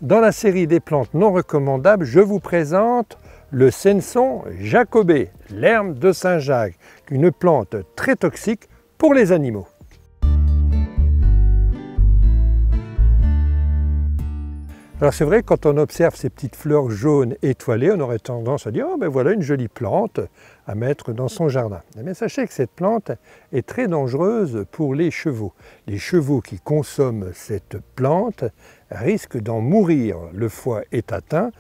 Dans la série des plantes non recommandables, je vous présente le Senson jacobé, l'herbe de Saint-Jacques, une plante très toxique pour les animaux. Alors c'est vrai, quand on observe ces petites fleurs jaunes étoilées, on aurait tendance à dire « Oh ben voilà une jolie plante à mettre dans son jardin ». Mais sachez que cette plante est très dangereuse pour les chevaux. Les chevaux qui consomment cette plante risquent d'en mourir. Le foie est atteint.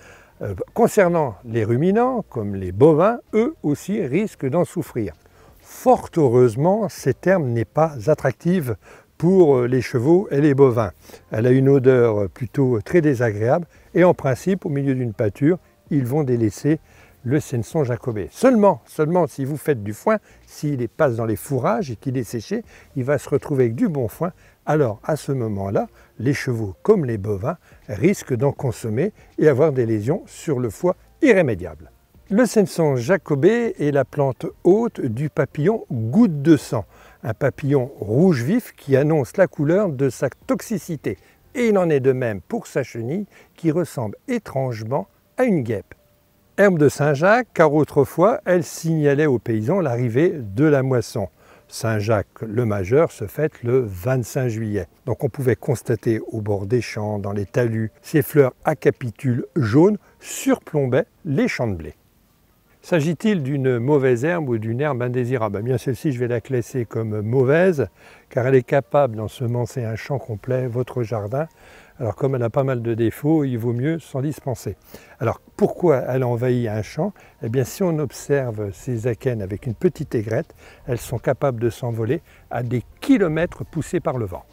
Concernant les ruminants, comme les bovins, eux aussi risquent d'en souffrir. Fort heureusement, cette herbe n'est pas attractive pour les chevaux et les bovins. Elle a une odeur plutôt très désagréable et en principe, au milieu d'une pâture, ils vont délaisser le Senson jacobé. Seulement si vous faites du foin, s'il passe dans les fourrages et qu'il est séché, il va se retrouver avec du bon foin. Alors à ce moment-là, les chevaux comme les bovins risquent d'en consommer et avoir des lésions sur le foie irrémédiables. Le Senson jacobé est la plante hôte du papillon goutte de sang, un papillon rouge vif qui annonce la couleur de sa toxicité. Et il en est de même pour sa chenille qui ressemble étrangement à une guêpe. Herbe de Saint-Jacques car autrefois elle signalait aux paysans l'arrivée de la moisson. Saint-Jacques le Majeur se fête le 25 juillet. Donc on pouvait constater au bord des champs, dans les talus, ces fleurs à capitules jaunes surplombaient les champs de blé. S'agit-il d'une mauvaise herbe ou d'une herbe indésirable? Bien celle-ci, je vais la classer comme mauvaise, car elle est capable d'ensemencer un champ complet, votre jardin. Alors comme elle a pas mal de défauts, il vaut mieux s'en dispenser. Alors pourquoi elle envahit un champ? Eh bien si on observe ces akènes avec une petite aigrette, elles sont capables de s'envoler à des kilomètres poussées par le vent.